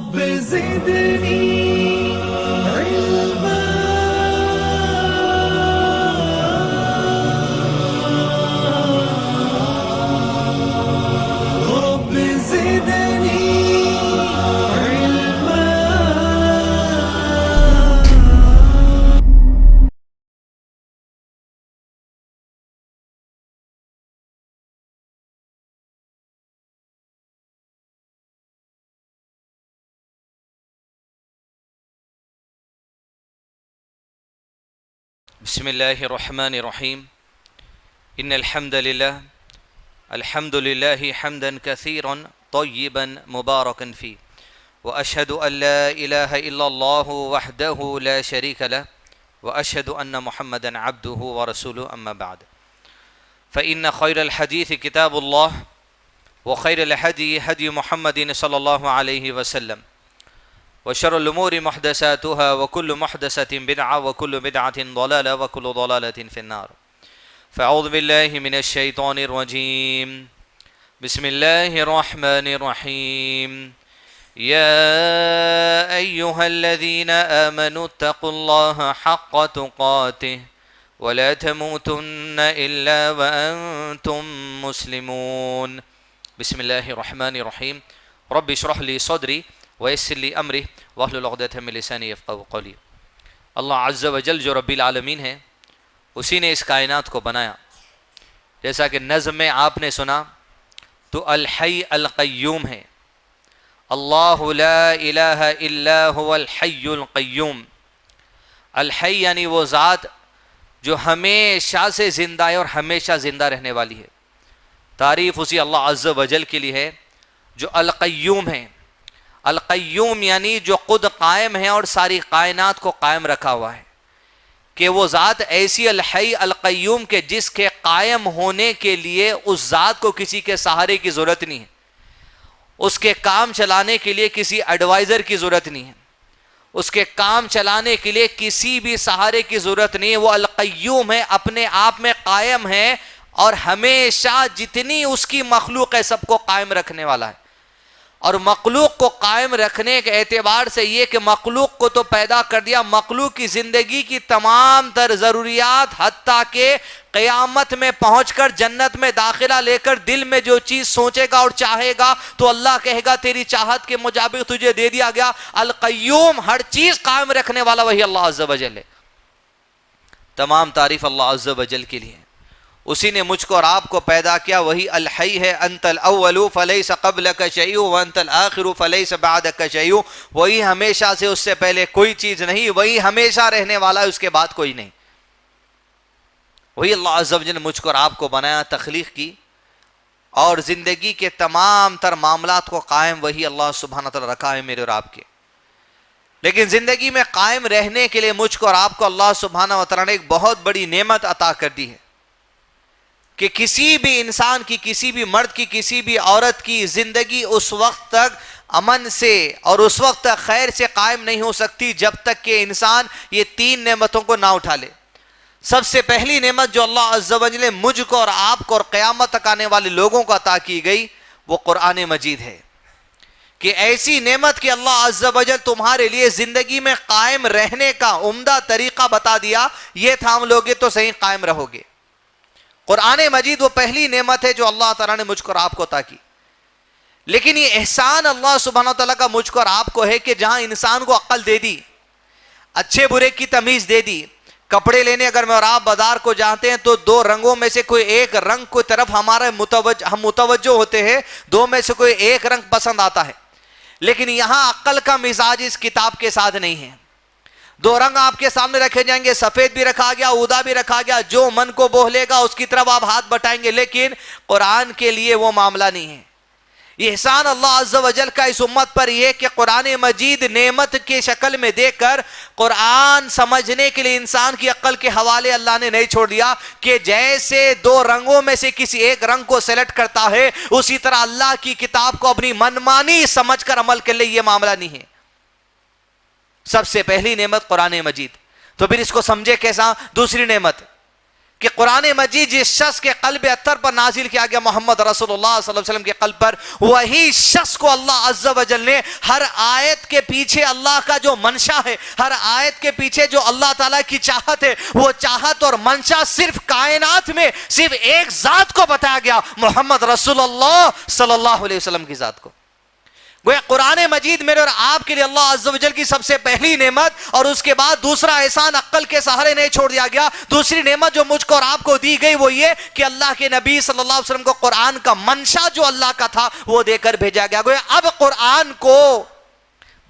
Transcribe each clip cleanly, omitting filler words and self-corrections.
رب زدني علما رب زدني علما. بسم الله الرحمن الرحيم. إن الحمد لله حمدا كثيرا طيبا مباركا فيه، وأشهد أن لا إله إلا الله وحده لا شريك له، وأشهد أن محمدا عبده ورسوله. أما بعد، فإن خير الحديث كتاب الله، وخير الهدي هدي محمد صلى الله عليه وسلم، وشر الأمور محدثاتها، وكل محدثة بدعة، وكل بدعة ضلالة، وكل ضلالة في النار. فأعوذ بالله من الشيطان الرجيم. بسم الله الرحمن الرحيم. يا أيها الذين آمنوا اتقوا الله حق تقاته ولا تموتن إلا وأنتم مسلمون. بسم الله الرحمن الرحيم. رب اشرح لي صدري ویسر لی امری واحلل عقدۃ من لسانی یفقہوا قولی. اللہ عز و جل جو رب العالمین ہے، اسی نے اس کائنات کو بنایا. جیسا کہ نظم میں آپ نے سنا تو الحی القیوم ہے. اللہ لا الہ الا هو الحی القیوم. الحی یعنی وہ ذات جو ہمیشہ سے زندہ ہے اور ہمیشہ زندہ رہنے والی ہے. تعریف اسی اللہ عز و جل کے لیے ہے جو القیوم ہے. القیوم یعنی جو خود قائم ہے اور ساری کائنات کو قائم رکھا ہوا ہے. کہ وہ ذات ایسی الحی القیوم کے جس کے قائم ہونے کے لیے اس ذات کو کسی کے سہارے کی ضرورت نہیں ہے. اس کے کام چلانے کے لیے کسی ایڈوائزر کی ضرورت نہیں ہے. اس کے کام چلانے کے لیے کسی بھی سہارے کی ضرورت نہیں ہے. وہ القیوم ہے، اپنے آپ میں قائم ہے اور ہمیشہ جتنی اس کی مخلوق ہے سب کو قائم رکھنے والا ہے. اور مخلوق کو قائم رکھنے کے اعتبار سے یہ کہ مخلوق کو تو پیدا کر دیا، مخلوق کی زندگی کی تمام تر ضروریات حتیٰ کہ قیامت میں پہنچ کر جنت میں داخلہ لے کر دل میں جو چیز سوچے گا اور چاہے گا تو اللہ کہے گا تیری چاہت کے مطابق تجھے دے دیا گیا. القیوم، ہر چیز قائم رکھنے والا وہی اللہ عز و جل ہے. تمام تعریف اللہ عز و جل کے لیے. اسی نے مجھ کو اور آپ کو پیدا کیا، وہی الحی ہے. انت الاول فلیس قبلک شیء وانت الآخر فلیس بعدک شیء. وہی ہمیشہ سے، اس سے پہلے کوئی چیز نہیں، وہی ہمیشہ رہنے والا ہے، اس کے بعد کوئی نہیں. وہی اللہ عز و جل نے مجھ کو اور آپ کو بنایا، تخلیق کی، اور زندگی کے تمام تر معاملات کو قائم وہی اللہ سبحانہ تعالیٰ رکھا ہے میرے اور آپ کے. لیکن زندگی میں قائم رہنے کے لیے مجھ کو اور آپ کو اللہ سبحانہ وتعالیٰ نے ایک بہت بڑی نعمت عطا کر دی ہے کہ کسی بھی انسان کی، کسی بھی مرد کی، کسی بھی عورت کی زندگی اس وقت تک امن سے اور اس وقت تک خیر سے قائم نہیں ہو سکتی جب تک کہ انسان یہ تین نعمتوں کو نہ اٹھا لے. سب سے پہلی نعمت جو اللہ عز و جل نے مجھ کو اور آپ کو اور قیامت تک آنے والے لوگوں کو عطا کی گئی وہ قرآن مجید ہے. کہ ایسی نعمت کہ اللہ عز و جل تمہارے لیے زندگی میں قائم رہنے کا عمدہ طریقہ بتا دیا، یہ تھام لوگے تو صحیح قائم رہو گے. قرآن مجید وہ پہلی نعمت ہے جو اللہ تعالیٰ نے مجھ کو اور آپ کو عطا کی. لیکن یہ احسان اللہ سبحانہ تعالیٰ کا مجھ کو اور آپ کو ہے کہ جہاں انسان کو عقل دے دی، اچھے برے کی تمیز دے دی. کپڑے لینے اگر میں اور آپ بازار کو جاتے ہیں تو دو رنگوں میں سے کوئی ایک رنگ کو طرف ہم متوجہ ہوتے ہیں، دو میں سے کوئی ایک رنگ پسند آتا ہے. لیکن یہاں عقل کا مزاج اس کتاب کے ساتھ نہیں ہے. دو رنگ آپ کے سامنے رکھے جائیں گے، سفید بھی رکھا گیا، اودا بھی رکھا گیا، جو من کو بوہ لے گا اس کی طرف آپ ہاتھ بٹائیں گے. لیکن قرآن کے لیے وہ معاملہ نہیں ہے. یہ احسان اللہ عز و جل کا اس امت پر یہ کہ قرآن مجید نعمت کے شکل میں دے کر قرآن سمجھنے کے لیے انسان کی عقل کے حوالے اللہ نے نہیں چھوڑ دیا. کہ جیسے دو رنگوں میں سے کسی ایک رنگ کو سلیکٹ کرتا ہے، اسی طرح اللہ کی کتاب کو اپنی منمانی سمجھ کر عمل کے لیے یہ معاملہ نہیں ہے. سب سے پہلی نعمت قرآن مجید. تو پھر اس کو سمجھے کیسا؟ دوسری نعمت کہ قرآن مجید جس شخص کے قلب اطہر پر نازل کیا گیا محمد رسول اللہ صلی اللہ علیہ وسلم کے قلب پر، وہی شخص کو اللہ عز و جل نے ہر آیت کے پیچھے اللہ کا جو منشا ہے، ہر آیت کے پیچھے جو اللہ تعالیٰ کی چاہت ہے، وہ چاہت اور منشا صرف کائنات میں صرف ایک ذات کو بتایا گیا، محمد رسول اللہ صلی اللہ علیہ وسلم کی ذات کو۔ گویا قرآن مجید میرے اور آپ کے لیے اللہ عز و جل کی سب سے پہلی نعمت، اور اس کے بعد دوسرا احسان عقل کے سہارے نہیں چھوڑ دیا گیا۔ دوسری نعمت جو مجھ کو اور آپ کو دی گئی وہ یہ کہ اللہ کے نبی صلی اللہ علیہ وسلم کو قرآن کا منشا جو اللہ کا تھا وہ دے کر بھیجا گیا۔ گویا اب قرآن کو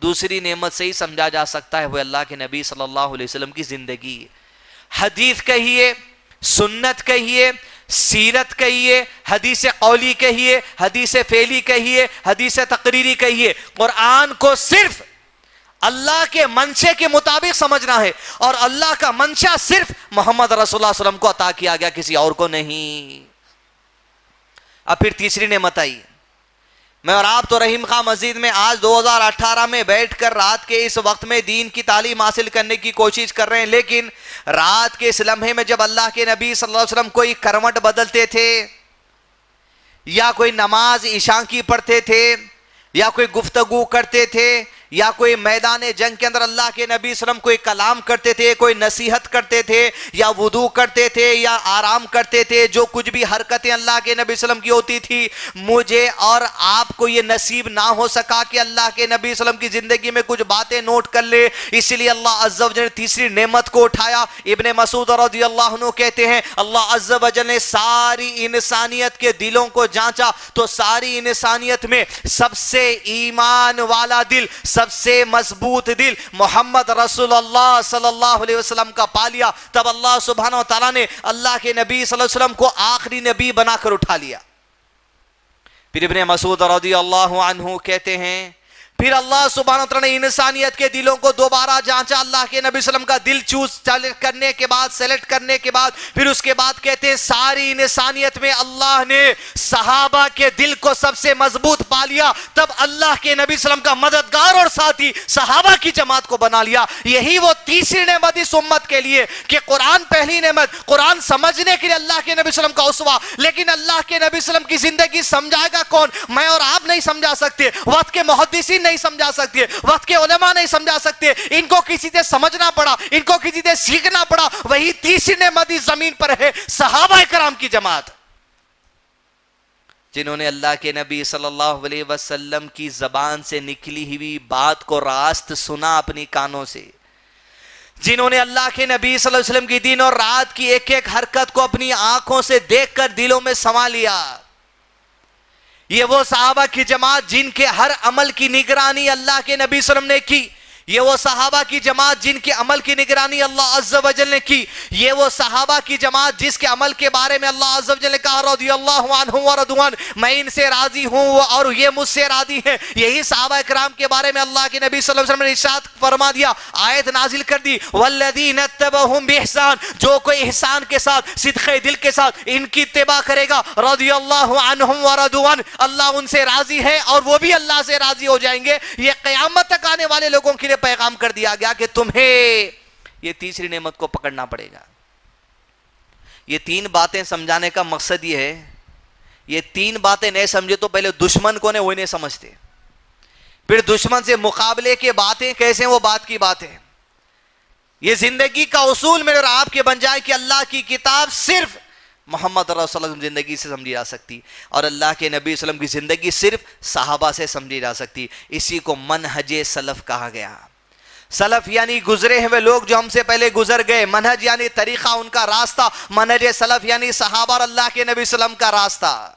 دوسری نعمت سے ہی سمجھا جا سکتا ہے، وہ اللہ کے نبی صلی اللہ علیہ وسلم کی زندگی، حدیث کہیے، سنت کہیے، سیرت کہیے، حدیث قولی کہیے، حدیث فعلی کہیے، حدیث تقریری کہیے، قرآن کو صرف اللہ کے منشے کے مطابق سمجھنا ہے، اور اللہ کا منشا صرف محمد رسول اللہ صلی اللہ علیہ وسلم کو عطا کیا گیا، کسی اور کو نہیں۔ اب پھر تیسری نعمت آئی۔ میں اور آپ تو رحیم خان مسجد میں آج 2018 میں بیٹھ کر رات کے اس وقت میں دین کی تعلیم حاصل کرنے کی کوشش کر رہے ہیں، لیکن رات کے اس لمحے میں جب اللہ کے نبی صلی اللہ علیہ وسلم کوئی کروٹ بدلتے تھے، یا کوئی نماز عشاء کی پڑھتے تھے، یا کوئی گفتگو کرتے تھے، یا کوئی میدان جنگ کے اندر اللہ کے نبی صلی اللہ علیہ وسلم کوئی کلام کرتے تھے، کوئی نصیحت کرتے تھے، یا وضو کرتے تھے، یا آرام کرتے تھے، جو کچھ بھی حرکتیں اللہ کے نبی صلی اللہ علیہ وسلم کی ہوتی تھی، مجھے اور آپ کو یہ نصیب نہ ہو سکا کہ اللہ کے نبی صلی اللہ علیہ وسلم کی زندگی میں کچھ باتیں نوٹ کر لے، اسی لیے اللہ عز و جل نے تیسری نعمت کو اٹھایا۔ ابن مسعود رضی اللہ عنہ کہتے ہیں اللہ عز و جل نے ساری انسانیت کے دلوں کو جانچا تو ساری انسانیت میں سب سے ایمان والا دل، سب سے مضبوط دل محمد رسول اللہ صلی اللہ علیہ وسلم کا پا لیا۔ تب اللہ سبحانہ و تعالیٰ نے اللہ کے نبی صلی اللہ علیہ وسلم کو آخری نبی بنا کر اٹھا لیا۔ پھر ابن مسعود رضی اللہ عنہ کہتے ہیں پھر اللہ سبحانہ وتعالی نے انسانیت کے دلوں کو دوبارہ جانچا، اللہ کے نبی صلی اللہ علیہ وسلم کا دل چوز کرنے کے بعد، سیلیکٹ کرنے کے بعد، پھر اس کے بعد کہتے ہیں ساری انسانیت میں اللہ نے صحابہ کے دل کو سب سے مضبوط پا لیا۔ تب اللہ کے نبی صلی اللہ علیہ وسلم کا مددگار اور ساتھی صحابہ کی جماعت کو بنا لیا۔ یہی وہ تیسری نعمت اس امت کے لیے کہ قرآن پہلی نعمت، قرآن سمجھنے کے لیے اللہ کے نبی صلی اللہ علیہ وسلم کا اسوہ، لیکن اللہ کے نبی صلی اللہ علیہ وسلم کی زندگی سمجھائے گا کون؟ میں اور آپ نہیں سمجھا سکتے، وقت کے محدثین نہیں سمجھا سکتے، وقت کے علماء نہیں سمجھا سکتے، ان کو کسی سے سمجھنا پڑا، ان کو کسی سے سیکھنا پڑا۔ وہی تیسری نعمت اس زمین پر ہے صحابہ کرام کی جماعت، جنہوں نے اللہ کے نبی صلی اللہ علیہ وسلم کی زبان سے نکلی ہوئی بات کو راست سنا اپنی کانوں سے، جنہوں نے اللہ کے نبی صلی اللہ علیہ وسلم کی دن اور رات کی ایک ایک حرکت کو اپنی آنکھوں سے دیکھ کر دلوں میں سما لیا۔ یہ وہ صحابہ کی جماعت جن کے ہر عمل کی نگرانی اللہ کے نبی صلی اللہ علیہ وسلم نے کی، یہ وہ صحابہ کی جماعت جن کے عمل کی نگرانی اللہ عز و جل نے کی، یہ وہ صحابہ کی جماعت جس کے عمل کے بارے میں اللہ عز و جل نے کہا رضی اللہ عنہم ورضوان، میں ان سے راضی ہوں اور یہ مجھ سے راضی ہیں۔ یہی صحابہ کرام کے بارے میں اللہ کے نبی صلی اللہ علیہ وسلم نے ارشاد فرما دیا، آیت نازل کر دی والذین اتبعوہم بإحسان، جو کوئی احسان کے ساتھ، صدق دل کے ساتھ ان کی اتباع کرے گا، رضی اللہ عنہم ورضوان، اللہ ان سے راضی ہے اور وہ بھی اللہ سے راضی ہو جائیں گے۔ یہ قیامت تک آنے والے لوگوں کے لیے پیغام کر دیا گیا کہ تمہیں یہ تیسری نعمت کو پکڑنا پڑے گا۔ یہ تین باتیں سمجھانے کا مقصد یہ ہے، یہ تین باتیں نہیں سمجھے تو پہلے دشمن کون ہے وہی نہیں سمجھتے، پھر دشمن سے مقابلے کے باتیں کیسے وہ بات کی بات ہے۔ یہ زندگی کا اصول میرے اور آپ کے بن جائے کہ اللہ کی کتاب صرف محمد رسول اللہ صلی اللہ علیہ وسلم زندگی سے سمجھی جا سکتی، اور اللہ کے نبی صلی اللہ علیہ وسلم کی زندگی صرف صحابہ سے سمجھی جا سکتی۔ اسی کو منہج سلف کہا گیا۔ سلف یعنی گزرے ہوئے لوگ جو ہم سے پہلے گزر گئے، منہج یعنی طریقہ، ان کا راستہ، منہج سلف یعنی صحابہ اور اللہ کے نبی صلی اللہ علیہ وسلم کا راستہ۔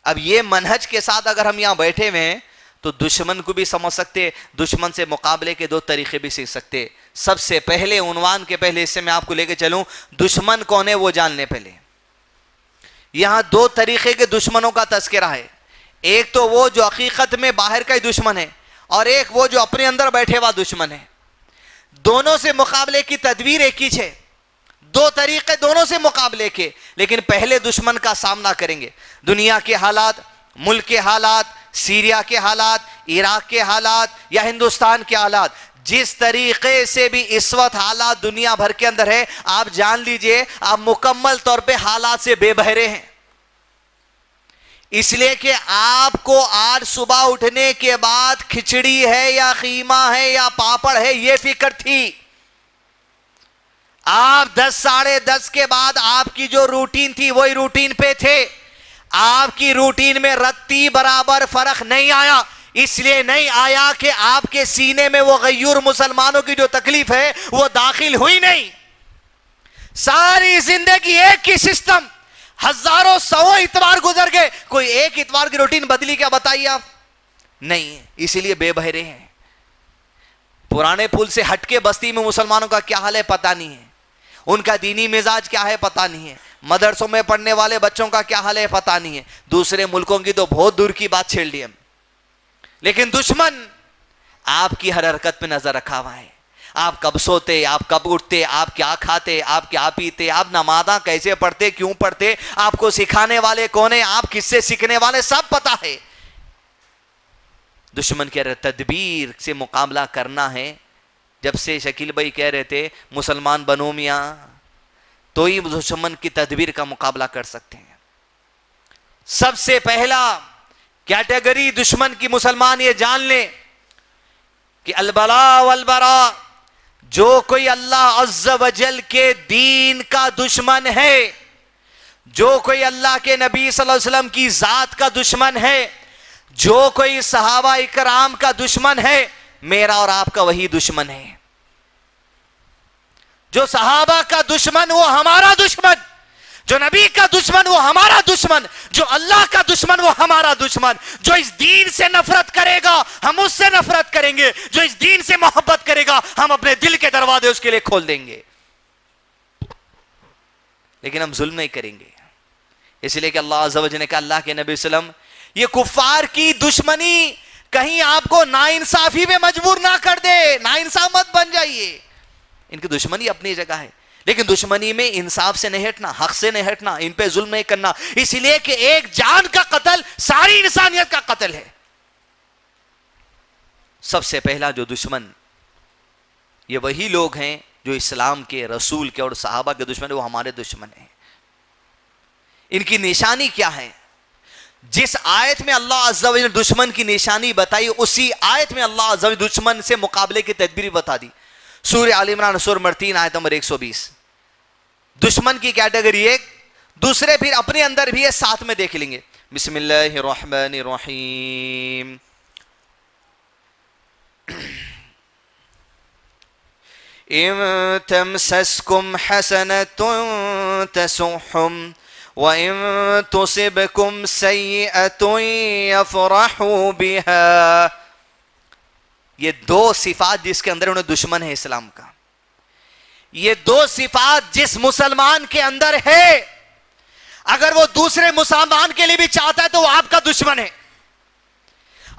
اب یہ منہج کے ساتھ اگر ہم یہاں بیٹھے ہوئے ہیں تو دشمن کو بھی سمجھ سکتے، دشمن سے مقابلے کے دو طریقے بھی سیکھ سکتے۔ سب سے پہلے عنوان کے پہلے حصے میں آپ کو لے کے چلوں، دشمن کون ہے وہ جان لیں پہلے۔ یہاں دو طریقے کے دشمنوں کا تذکرہ ہے، ایک تو وہ جو حقیقت میں باہر کا ہی دشمن ہے، اور ایک وہ جو اپنے اندر بیٹھے ہوا دشمن ہے۔ دونوں سے مقابلے کی تدبیر ایک ہی ہے، دو طریقے دونوں سے مقابلے کے، لیکن پہلے دشمن کا سامنا کریں گے۔ دنیا کے حالات، ملک کے حالات، سیریا کے حالات، عراق کے حالات یا ہندوستان کے حالات، جس طریقے سے بھی اس وقت حالات دنیا بھر کے اندر ہے، آپ جان لیجئے آپ مکمل طور پہ حالات سے بے بہرے ہیں. اس لیے کہ آپ کو آج صبح اٹھنے کے بعد کھچڑی ہے یا خیمہ ہے یا پاپڑ ہے یہ فکر تھی. آپ 10 ساڑھے 10 کے بعد آپ کی جو روٹین تھی وہی روٹین پہ تھے. آپ کی روٹین میں رتی برابر فرق نہیں آیا. اس لیے نہیں آیا کہ آپ کے سینے میں وہ غیور مسلمانوں کی جو تکلیف ہے وہ داخل ہوئی نہیں. ساری زندگی ایک ہی سسٹم، ہزاروں سو اتوار گزر گئے، کوئی ایک اتوار کی روٹین بدلی کیا بتائیے آپ؟ نہیں. اسی لیے بے بہرے ہیں. پرانے پل سے ہٹ کے بستی میں مسلمانوں کا کیا حال ہے پتہ نہیں ہے، ان کا دینی مزاج کیا ہے پتہ نہیں ہے، مدرسوں میں پڑھنے والے بچوں کا کیا حال ہے پتہ نہیں ہے. دوسرے ملکوں کی تو بہت دور کی بات چھیڑ لی ہم. لیکن دشمن آپ کی ہر حرکت پہ نظر رکھا ہوا ہے. آپ کب سوتے، آپ کب اٹھتے، آپ کیا کھاتے، آپ کیا پیتے، آپ نمازاں کیسے پڑھتے، کیوں پڑھتے، آپ کو سکھانے والے کون ہیں، آپ کس سے سیکھنے والے، سب پتہ ہے. دشمن کہہ رہے تدبیر سے مقابلہ کرنا ہے. جب سے شکیل بھائی کہہ رہے تھے مسلمان بنو میاں تو ہی دشمن کی تدبیر کا مقابلہ کر سکتے ہیں. سب سے پہلا کیٹیگری دشمن کی مسلمان یہ جان لیں کہ البلاء والبراء، جو کوئی اللہ عز و جل کے دین کا دشمن ہے، جو کوئی اللہ کے نبی صلی اللہ علیہ وسلم کی ذات کا دشمن ہے، جو کوئی صحابہ اکرام کا دشمن ہے، میرا اور آپ کا وہی دشمن ہے. جو صحابہ کا دشمن وہ ہمارا دشمن، جو نبی کا دشمن وہ ہمارا دشمن، جو اللہ کا دشمن وہ ہمارا دشمن. جو اس دین سے نفرت کرے گا ہم اس سے نفرت کریں گے، جو اس دین سے محبت کرے گا ہم اپنے دل کے دروازے اس کے لیے کھول دیں گے. لیکن ہم ظلم نہیں کریں گے. اس لیے کہ اللہ عز و جل نے کہا، اللہ کے نبی صلی اللہ علیہ وسلم یہ کفار کی دشمنی کہیں آپ کو ناانصافی میں مجبور نہ کر دے، ناانصاف مت بن جائیے. ان کی دشمنی اپنی جگہ ہے، لیکن دشمنی میں انصاف سے نہیں ہٹنا، حق سے نہیں ہٹنا، ان پہ ظلم نہیں کرنا. اس لیے کہ ایک جان کا قتل ساری انسانیت کا قتل ہے. سب سے پہلا جو دشمن یہ وہی لوگ ہیں جو اسلام کے، رسول کے اور صحابہ کے دشمن ہیں، وہ ہمارے دشمن ہیں. ان کی نشانی کیا ہے؟ جس آیت میں اللہ عز و جل نے دشمن کی نشانی بتائی، اسی آیت میں اللہ عز و جل دشمن سے مقابلے کی تدبیر بتا دی. سورہ آل عمران سورہ نمبر 3 آیت نمبر 120. دشمن کی کیٹیگری ایک، دوسرے پھر اپنے اندر بھی ہے، ساتھ میں دیکھ لیں گے. بسم اللہ الرحمن الرحیم. ان تمسسکم حسنۃ تسؤہم وَإِن تُصِبْكُمْ سَيِّئَةٌ يَفْرَحُوا بِهَا. یہ دو صفات جس کے اندر انہیں دشمن ہے اسلام کا، یہ دو صفات جس مسلمان کے اندر ہے، اگر وہ دوسرے مسلمان کے لیے بھی چاہتا ہے تو وہ آپ کا دشمن ہے.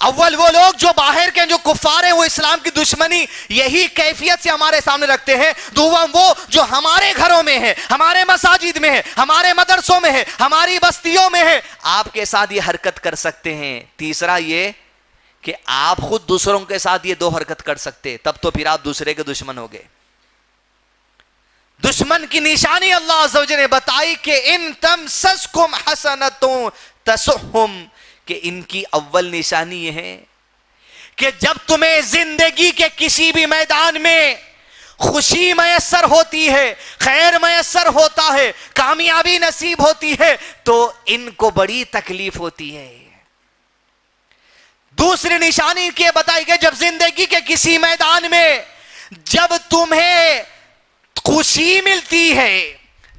اول وہ لوگ جو باہر کے جو کفار ہیں وہ اسلام کی دشمنی یہی کیفیت سے ہمارے سامنے رکھتے ہیں. دوم وہ جو ہمارے گھروں میں ہے، ہمارے مساجد میں ہے، ہمارے مدرسوں میں ہے، ہماری بستیوں میں ہے، آپ کے ساتھ یہ حرکت کر سکتے ہیں. تیسرا یہ کہ آپ خود دوسروں کے ساتھ یہ دو حرکت کر سکتے، تب تو پھر آپ دوسرے کے دشمن ہو گئے. دشمن کی نشانی اللہ عز و جل نے بتائی کہ ان تمسسکم حسنۃ تسؤہم، کہ ان کی اول نشانی یہ ہے کہ جب تمہیں زندگی کے کسی بھی میدان میں خوشی میسر ہوتی ہے، خیر میسر ہوتا ہے، کامیابی نصیب ہوتی ہے، تو ان کو بڑی تکلیف ہوتی ہے. دوسری نشانی یہ بتائی کہ جب زندگی کے کسی میدان میں جب تمہیں خوشی ملتی ہے،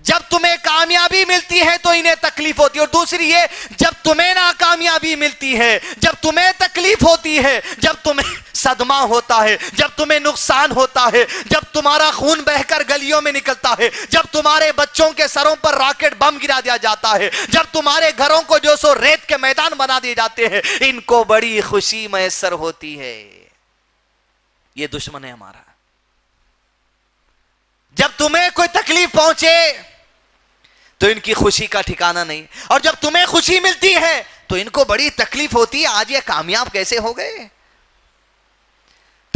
جب تمہیں کامیابی ملتی ہے تو انہیں تکلیف ہوتی ہے. اور دوسری یہ جب تمہیں ناکامیابی ملتی ہے، جب تمہیں تکلیف ہوتی ہے، جب تمہیں صدمہ ہوتا ہے، جب تمہیں نقصان ہوتا ہے، جب تمہارا خون بہ کر گلیوں میں نکلتا ہے، جب تمہارے بچوں کے سروں پر راکٹ بم گرا دیا جاتا ہے، جب تمہارے گھروں کو جو سو ریت کے میدان بنا دیے جاتے ہیں، ان کو بڑی خوشی میسر ہوتی ہے. یہ دشمن ہے ہمارا. جب تمہیں کوئی تکلیف پہنچے تو ان کی خوشی کا ٹھکانہ نہیں، اور جب تمہیں خوشی ملتی ہے تو ان کو بڑی تکلیف ہوتی ہے، آج یہ کامیاب کیسے ہو گئے.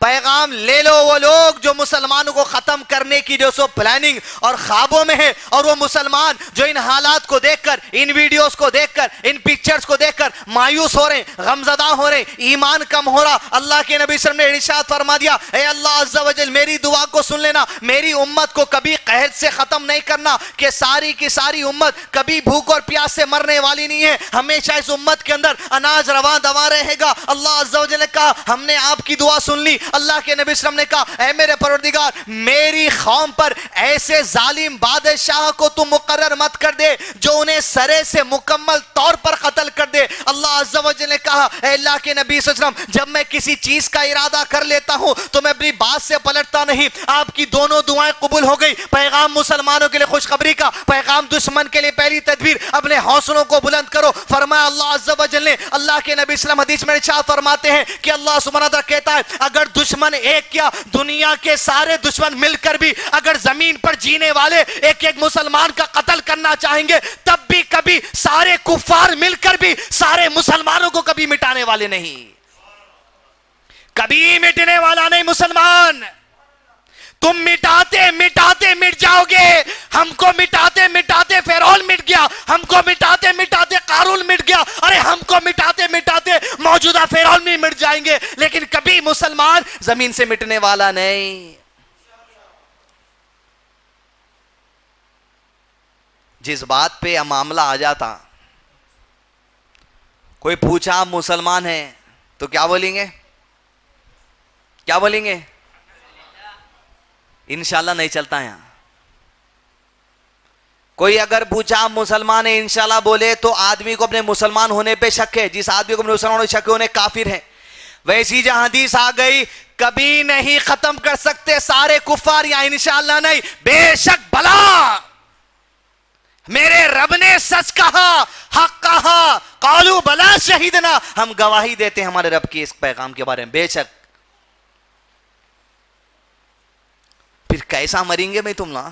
پیغام لے لو وہ لوگ جو مسلمانوں کو ختم کرنے کی جو سو پلاننگ اور خوابوں میں ہے، اور وہ مسلمان جو ان حالات کو دیکھ کر، ان ویڈیوز کو دیکھ کر، ان پکچرز کو دیکھ کر مایوس ہو رہے ہیں، غمزدہ ہو رہے ہیں، ایمان کم ہو رہا۔ اللہ کے نبی صلی اللہ علیہ وسلم نے ارشاد فرما دیا، اے اللہ عز و جل میری دعا کو سن لینا، میری امت کو کبھی قحط سے ختم نہیں کرنا، کہ ساری کی ساری امت کبھی بھوک اور پیاس سے مرنے والی نہیں ہے، ہمیشہ اس امت کے اندر اناج رواں دواں رہے گا۔ اللہ عز و جل نے کہا ہم نے آپ کی دعا سن لی۔ اللہ کے نبی صلی اللہ علیہ وسلم نے کہا اے میرے پروردگار، میری قوم پر ایسے ظالم بادشاہ کو تو مقرر مت کر دے جو انہیں سرے سے مکمل طور پر قتل کر دے۔ اللہ عز و جل نے کہا اے اللہ کے نبی صلی اللہ علیہ وسلم، جب میں کسی چیز کا ارادہ کر لیتا ہوں تو میں اپنی بات سے پلٹتا نہیں۔ آپ کی دونوں دعائیں قبول ہو گئی۔ پیغام مسلمانوں کے لیے خوشخبری کا، پیغام دشمن کے لیے پہلی تدبیر، اپنے حوصلوں کو بلند کرو۔ فرمایا اللہ عز و جل نے، اللہ کے نبی صلی اللہ علیہ وسلم حدیث میں ارشاد فرماتے ہیں کہ اللہ سبحانہ وتعالیٰ کہتا ہے اگر دشمن ایک کیا، دنیا کے سارے دشمن مل کر بھی اگر زمین پر جینے والے ایک ایک مسلمان کا قتل کرنا چاہیں گے، تب بھی کبھی سارے کفار مل کر بھی سارے مسلمانوں کو کبھی مٹانے والے نہیں، کبھی مٹنے والا نہیں مسلمان۔ تم مٹاتے مٹاتے مٹ جاؤ گے۔ ہم کو مٹاتے مٹاتے فرعون مٹ گیا، ہم کو مٹاتے مٹاتے قارون مٹ گیا، ارے ہم کو مٹاتے مٹاتے موجودہ فرعون بھی مٹ جائیں گے، لیکن کبھی مسلمان زمین سے مٹنے والا نہیں۔ جس بات پہ معاملہ آ جاتا، کوئی پوچھا آپ مسلمان ہیں تو کیا بولیں گے؟ کیا بولیں گے؟ انشاءاللہ نہیں چلتا یہاں۔ کوئی اگر پوچھا آپ مسلمان ہیں انشاءاللہ بولے تو آدمی کو اپنے مسلمان ہونے پہ شک ہے، جس آدمی کو اپنے مسلمان ہونے پہ شک ہے انہیں کافر ہے۔ ویسی جہاں حدیث آ گئی کبھی نہیں ختم کر سکتے سارے کفار، یا انشاءاللہ نہیں، بے شک بلا میرے رب نے سچ کہا، حق کہا، قالوا بلا شہیدنا، ہم گواہی دیتے ہیں ہمارے رب کی اس پیغام کے بارے میں، بے شک۔ پھر کیسا مریں گے بھائی تم نا؟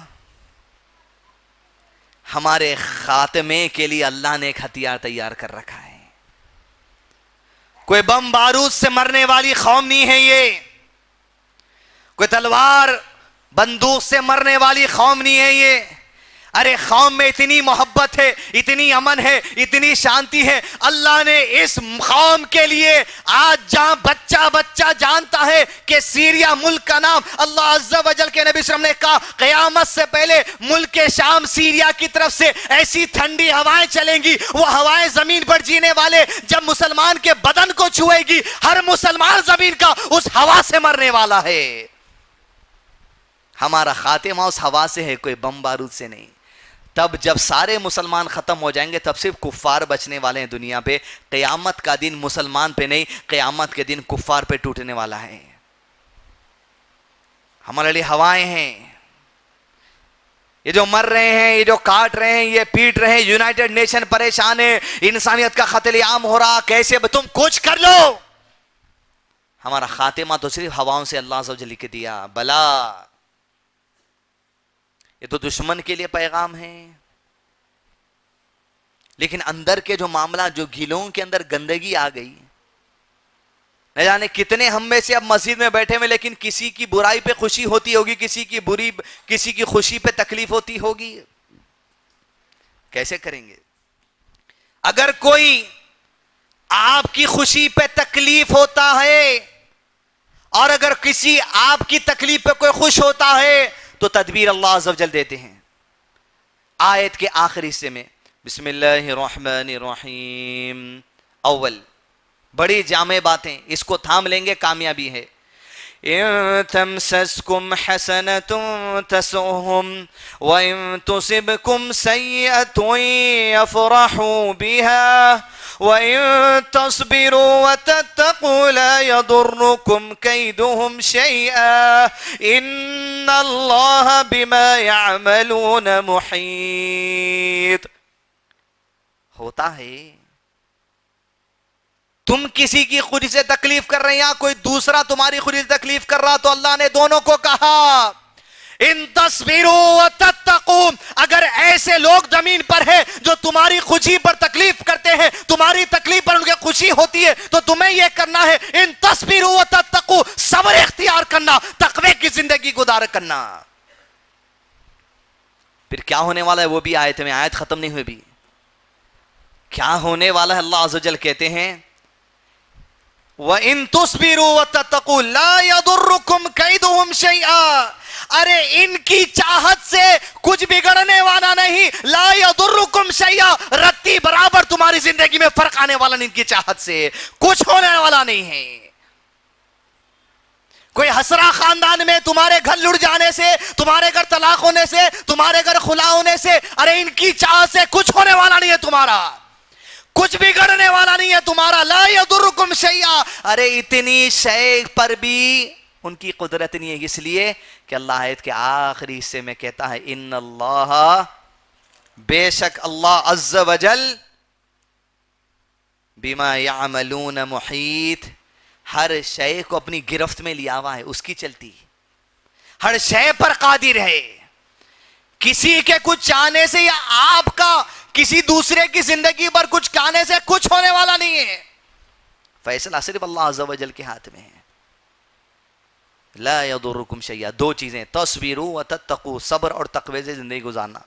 ہمارے خاتمے کے لیے اللہ نے ایک ہتھیار تیار کر رکھا ہے۔ کوئی بم بارود سے مرنے والی قوم نہیں ہے یہ، کوئی تلوار بندوق سے مرنے والی قوم نہیں ہے یہ۔ ارے قوم میں اتنی محبت ہے، اتنی امن ہے، اتنی شانتی ہے، اللہ نے اس قوم کے لیے آج جہاں بچہ بچہ جانتا ہے کہ سیریا ملک کا نام، اللہ عز و جل کے نبی صلی اللہ علیہ وسلم نے کہا قیامت سے پہلے ملک شام سیریا کی طرف سے ایسی ٹھنڈی ہوائیں چلیں گی، وہ ہوائیں زمین پر جینے والے جب مسلمان کے بدن کو چھوئے گی، ہر مسلمان زمین کا اس ہوا سے مرنے والا ہے۔ ہمارا خاتمہ اس ہوا سے ہے، کوئی بم بارود سے نہیں۔ تب جب سارے مسلمان ختم ہو جائیں گے تب صرف کفار بچنے والے ہیں دنیا پہ۔ قیامت کا دن مسلمان پہ نہیں، قیامت کے دن کفار پہ ٹوٹنے والا ہے۔ ہمارے لیے ہوائیں ہیں، یہ جو مر رہے ہیں، یہ جو کاٹ رہے ہیں، یہ پیٹ رہے ہیں، یونائٹڈ نیشن پریشان ہے، انسانیت کا قتل عام ہو رہا، کیسے تم کچھ کر لو۔ ہمارا خاتمہ تو صرف ہواؤں سے اللہ عز و جل کے دیا۔ بلا یہ تو دشمن کے لیے پیغام ہے، لیکن اندر کے جو معاملہ، جو گھیلوں کے اندر گندگی آ گئی، نہ جانے کتنے ہم میں سے اب مسجد میں بیٹھے ہوئے لیکن کسی کی برائی پہ خوشی ہوتی ہوگی، کسی کی خوشی پہ تکلیف ہوتی ہوگی، کیسے کریں گے؟ اگر کوئی آپ کی خوشی پہ تکلیف ہوتا ہے اور اگر کسی آپ کی تکلیف پہ کوئی خوش ہوتا ہے تو تدبیر اللہ عز و جل دیتے ہیں۔ آیت کے آخری حصے میں بسم اللہ الرحمن الرحیم، اول بڑی جامع باتیں، اس کو تھام لیں گے کامیابی ہے۔ ان تمسسکم حسنۃ تسؤہم وان تصبکم سیئۃ یفرحوا بها وَإِن تَصْبِرُوا وَتَتَّقُوا لَا يَضُرُّكُمْ كَيْدُهُمْ شَيْئًا إِنَّ اللَّهَ بِمَا يَعْمَلُونَ مُحِيطٌ۔ ہوتا ہے تم کسی کی خوشی سے تکلیف کر رہے ہیں یا کوئی دوسرا تمہاری خوشی سے تکلیف کر رہا، تو اللہ نے دونوں کو کہا ان تصبروا وتتقوا، اگر ایسے لوگ زمین پر ہیں جو تمہاری خوشی پر تکلیف کرتے ہیں، تمہاری تکلیف پر ان کی خوشی ہوتی ہے، تو تمہیں یہ کرنا ہے ان تصبروا وتتقوا، صبر اختیار کرنا، تقوی کی زندگی گزار کرنا۔ پھر کیا ہونے والا ہے وہ بھی آیت میں، آیت ختم نہیں ہوئی بھی، کیا ہونے والا ہے اللہ عز و جل کہتے ہیں وَإِن تُصْبِرُوا وَتَتَّقُوا لَا يَضُرُّكُمْ كَيْدُهُمْ شَيْئًا، ارے ان کی چاہت سے کچھ بگڑنے والا نہیں، لا يَضُرُّكُمْ شَيْئًا، رتی برابر تمہاری زندگی میں فرق آنے والا نہیں، ان کی چاہت سے کچھ ہونے والا نہیں ہے۔ کوئی حسرہ خاندان میں تمہارے گھر لڑ جانے سے، تمہارے گھر طلاق ہونے سے، تمہارے گھر خلا ہونے سے، ارے ان کی چاہت سے کچھ ہونے والا نہیں ہے تمہارا، کچھ بگڑنے والا نہیں ہے تمہارا، لا یضرکم شیئا، ارے اتنی شے پر بھی ان کی قدرت نہیں ہے، اس لیے کہ اللہ آیت کے آخری حصے میں کہتا ہے ان اللہ، بے شک اللہ عز و جل بما یعملون محیط، ہر شے کو اپنی گرفت میں لیا ہوا ہے، اس کی چلتی، ہر شے پر قادر ہے، کسی کے کچھ چاہنے سے یا آپ کا کسی دوسرے کی زندگی پر کچھ چاہنے سے کچھ ہونے والا نہیں ہے، فیصلہ صرف اللہ عز و جل کے ہاتھ میں ہے۔ لا یضرکم شیئا، دو چیزیں، تصبروا وتتقوا، صبر اور تقوی سے زندگی گزارنا،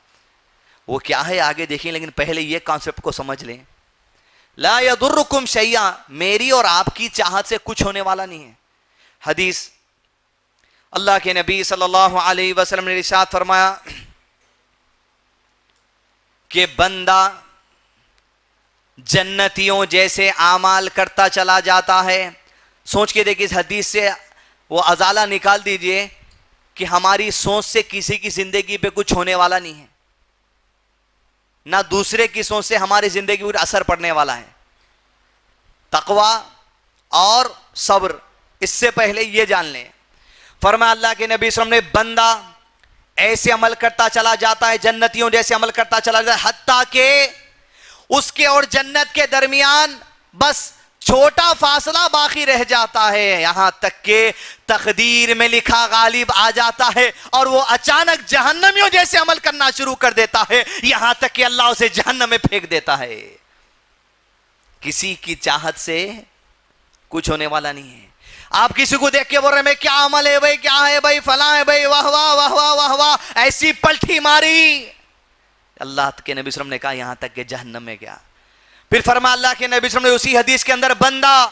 وہ کیا ہے آگے دیکھیں، لیکن پہلے یہ کانسیپٹ کو سمجھ لیں، لا یضرکم شیئا، میری اور آپ کی چاہت سے کچھ ہونے والا نہیں ہے۔ حدیث، اللہ کے نبی صلی اللہ علیہ وسلم نے ارشاد فرمایا کہ بندہ جنتیوں جیسے اعمال کرتا چلا جاتا ہے، سوچ کے دیکھیں اس حدیث سے وہ ازالہ نکال دیجئے کہ ہماری سوچ سے کسی کی زندگی پہ کچھ ہونے والا نہیں ہے، نہ دوسرے کی سوچ سے ہماری زندگی پر اثر پڑنے والا ہے۔ تقوی اور صبر، اس سے پہلے یہ جان لیں، فرمایا اللہ کے نبی صلی اللہ علیہ وسلم نے بندہ ایسے عمل کرتا چلا جاتا ہے، جنتیوں جیسے عمل کرتا چلا جاتا ہے، حتیٰ کہ اس کے اور جنت کے درمیان بس چھوٹا فاصلہ باقی رہ جاتا ہے، یہاں تک کہ تقدیر میں لکھا غالب آ جاتا ہے اور وہ اچانک جہنمیوں جیسے عمل کرنا شروع کر دیتا ہے، یہاں تک کہ اللہ اسے جہنم میں پھینک دیتا ہے۔ کسی کی چاہت سے کچھ ہونے والا نہیں ہے۔ آپ کسی کو دیکھ کے بول رہے ہیں میں کیا عمل ہے بھائی، کیا ہے بھائی، فلاں ہے بھائی، واہ واہ واہ واہ واہ واہ، ایسی پلٹی ماری، اللہ کے نبی صلی اللہ علیہ وسلم نے کہا یہاں تک کہ جہنم میں گیا۔ پھر فرمایا اللہ کے نبی صلی اللہ علیہ وسلم نے اسی حدیث کے اندر بندہ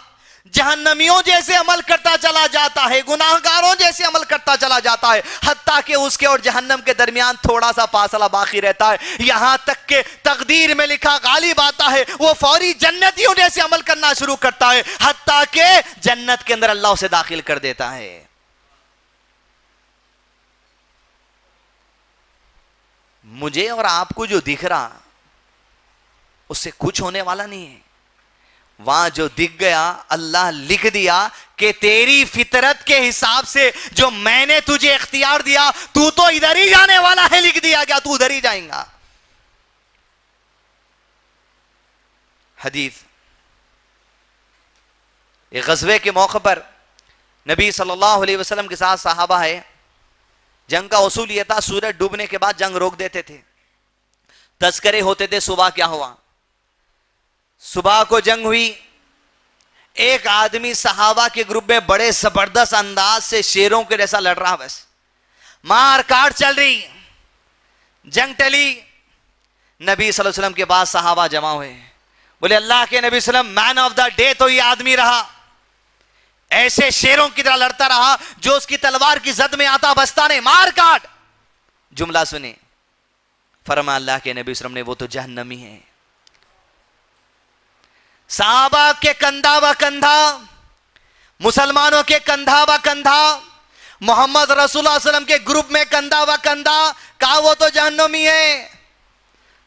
جہنمیوں جیسے عمل کرتا چلا جاتا ہے، گناہگاروں جیسے عمل کرتا چلا جاتا ہے، حتیٰ کہ اس کے اور جہنم کے درمیان تھوڑا سا فاصلہ باقی رہتا ہے، یہاں تک کہ تقدیر میں لکھا غالب آتا ہے، وہ فوری جنتیوں جیسے عمل کرنا شروع کرتا ہے، حتیٰ کہ جنت کے اندر اللہ اسے داخل کر دیتا ہے۔ مجھے اور آپ کو جو دکھ رہا اس سے کچھ ہونے والا نہیں ہے، وہاں جو دکھ گیا اللہ لکھ دیا کہ تیری فطرت کے حساب سے جو میں نے تجھے اختیار دیا تو ادھر ہی جانے والا ہے، لکھ دیا گیا تو ادھر ہی جائیں گا۔ حدیث، ایک غزوے کے موقع پر نبی صلی اللہ علیہ وسلم کے ساتھ صحابہ ہے، جنگ کا اصول یہ تھا سورج ڈوبنے کے بعد جنگ روک دیتے تھے، تذکرے ہوتے تھے صبح کیا ہوا۔ صبح کو جنگ ہوئی، ایک آدمی صحابہ کے گروپ میں بڑے زبردست انداز سے شیروں کے جیسا لڑ رہا، بس مار کاٹ چل رہی، جنگ ٹلی۔ نبی صلی اللہ علیہ وسلم کے بعد صحابہ جمع ہوئے، بولے اللہ کے نبی صلی اللہ علیہ وسلم مین آف دا ڈے تو یہ آدمی رہا، ایسے شیروں کی طرح لڑتا رہا، جو اس کی تلوار کی زد میں آتا بستا نہیں، مار کاٹ۔ جملہ سنیں، فرمایا اللہ کے نبی صلی اللہ علیہ وسلم نے وہ تو جہنمی ہے۔ صحابہ کے کندھا با کندھا، مسلمانوں کے کندھا با کندھا، محمد رسول اللہ صلی اللہ علیہ وسلم کے گروپ میں کندھا با کندھا، کہا وہ تو جہنمی ہے۔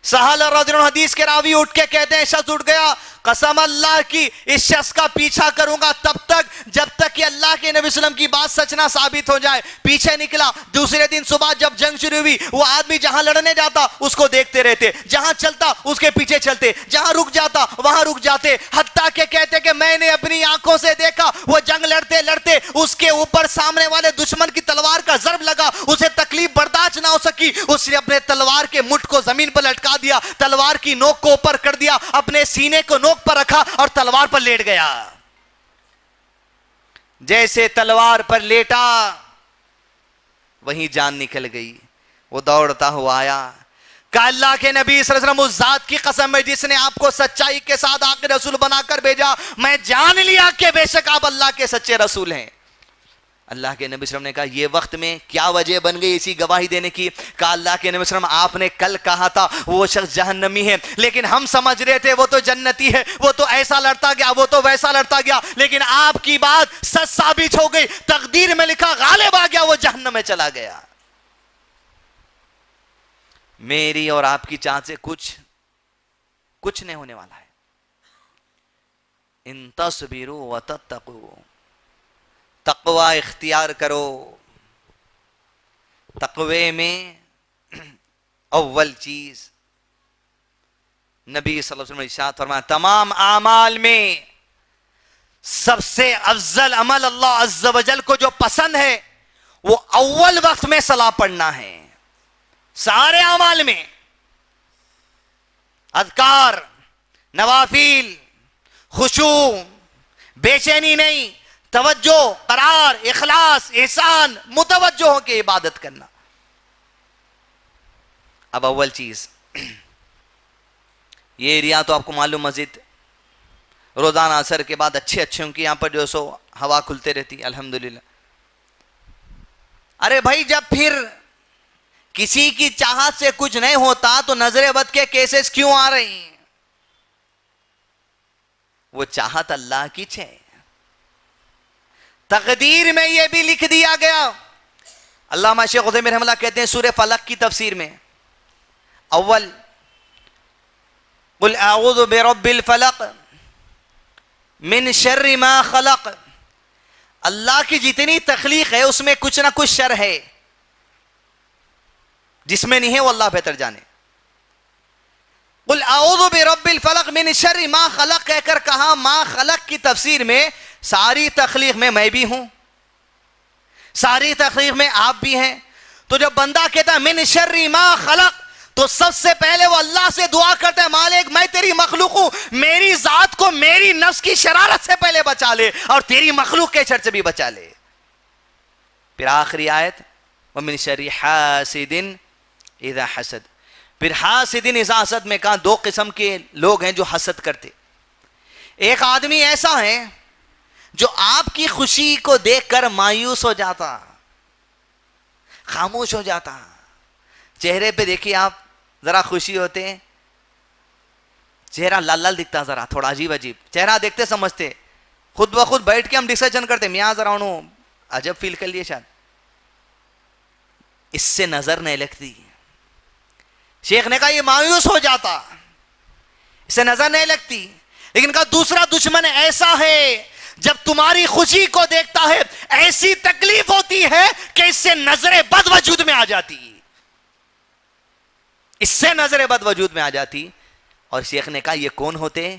سہل رضی اللہ عنہ حدیث کے راوی اٹھ کے کہتے ہیں، شخص اٹھ گیا، قسم اللہ کی اس شخص کا پیچھا کروں گا تب تک جب تک کہ اللہ کے نبی صلی اللہ علیہ وسلم کی بات سچ نہ ثابت ہو جائے۔ پیچھے نکلا، دوسرے دن صبح جب جنگ شروع ہوئی، وہ آدمی جہاں لڑنے جاتا اس کو دیکھتے رہتے، جہاں چلتا اس کے پیچھے چلتے، جہاں رک جاتا وہاں رک جاتے، حتیٰ کہ کہتے کہ میں نے اپنی آنکھوں سے دیکھا وہ جنگ لڑتے لڑتے اس کے اوپر سامنے والے دشمن کی تلوار کا ضرب لگا، اسے تکلیف برداشت نہ ہو سکی، اس نے اپنے تلوار کے مٹھ کو زمین پر لٹکا دیا، تلوار کی نوک کو اوپر کر دیا، اپنے سینے کو نوک پر رکھا اور تلوار پر لیٹ گیا۔ جیسے تلوار پر لیٹا وہیں جان نکل گئی۔ وہ دوڑتا ہوا آیا، کہ اللہ کے نبی صلی اللہ علیہ وسلم، اس ذات کی قسم ہے جس نے آپ کو سچائی کے ساتھ آخری رسول بنا کر بھیجا، میں جان لیا کہ بے شک آپ اللہ کے سچے رسول ہیں۔ اللہ کے نبی صلی اللہ علیہ وسلم نے کہا یہ وقت میں کیا وجہ بن گئی اسی گواہی دینے کی؟ کہا اللہ کے نبی صلی اللہ علیہ وسلم آپ نے کل کہا تھا وہ شخص جہنمی ہے، لیکن ہم سمجھ رہے تھے وہ تو جنتی ہے، وہ تو ایسا لڑتا گیا، وہ تو ویسا لڑتا گیا، لیکن آپ کی بات سچ ثابت ہو گئی، تقدیر میں لکھا غالب آ گیا، وہ جہنم میں چلا گیا۔ میری اور آپ کی چاہت سے کچھ نہیں ہونے والا ہے۔ ان تصبروا وتتقوا، تقوی اختیار کرو۔ تقوی میں اول چیز نبی صلی اللہ علیہ وسلم نے ارشاد فرمایا، تمام اعمال میں سب سے افضل عمل اللہ عز و جل کو جو پسند ہے وہ اول وقت میں صلاۃ پڑھنا ہے۔ سارے اعمال میں اذکار، نوافل، خشوع، بے چینی نہیں، توجہ، قرار، اخلاص، احسان، متوجہ ہو کے عبادت کرنا۔ اب اول چیز یہ ایریا تو آپ کو معلوم، مسجد روزانہ عصر کے بعد اچھے ان کی یہاں پر جو سو ہوا کھلتے رہتی الحمدللہ۔ ارے بھائی جب پھر کسی کی چاہت سے کچھ نہیں ہوتا تو نظر بد کے کیسز کیوں آ رہے ہیں؟ وہ چاہت اللہ کی ہے، تقدیر میں یہ بھی لکھ دیا گیا۔ علامہ شیخ عثیمین رحمہ اللہ کہتے ہیں سورہ فلق کی تفسیر میں، اول قل اعوذ برب الفلق من شر ما خلق، اللہ کی جتنی تخلیق ہے اس میں کچھ نہ کچھ شر ہے، جس میں نہیں ہے وہ اللہ بہتر جانے۔ قل اعوذ برب الفلق من شر ما خلق کہہ کر کہا، ما خلق کی تفسیر میں ساری تخلیق میں بھی ہوں، ساری تخلیق میں آپ بھی ہیں۔ تو جب بندہ کہتا ہے من شر ما خلق تو سب سے پہلے وہ اللہ سے دعا کرتا ہے، مالک میں تیری مخلوق ہوں، میری ذات کو میری نفس کی شرارت سے پہلے بچا لے اور تیری مخلوق کے شر سے بھی بچا لے۔ پھر آخری آیت ومن شر حاسد اذا حسد، پھر حاسد اذا حسد میں کہا دو قسم کے لوگ ہیں جو حسد کرتے۔ ایک آدمی ایسا ہے جو آپ کی خوشی کو دیکھ کر مایوس ہو جاتا، خاموش ہو جاتا۔ چہرے پہ دیکھیے آپ، ذرا خوشی ہوتے ہیں چہرہ لال لال دکھتا، ذرا تھوڑا عجیب چہرہ دیکھتے سمجھتے، خود بخود بیٹھ کے ہم ڈسکشن کرتے، میاں ذرا انہوں عجب فیل کر لیے شاید، اس سے نظر نہیں لگتی۔ شیخ نے کہا یہ مایوس ہو جاتا، اس سے نظر نہیں لگتی، لیکن کہا دوسرا دشمن ایسا ہے جب تمہاری خوشی کو دیکھتا ہے ایسی تکلیف ہوتی ہے کہ اس سے نظر بد وجود میں آ جاتی، اس سے نظر بد وجود میں آ جاتی۔ اور شیخ نے کہا یہ کون ہوتے ہیں؟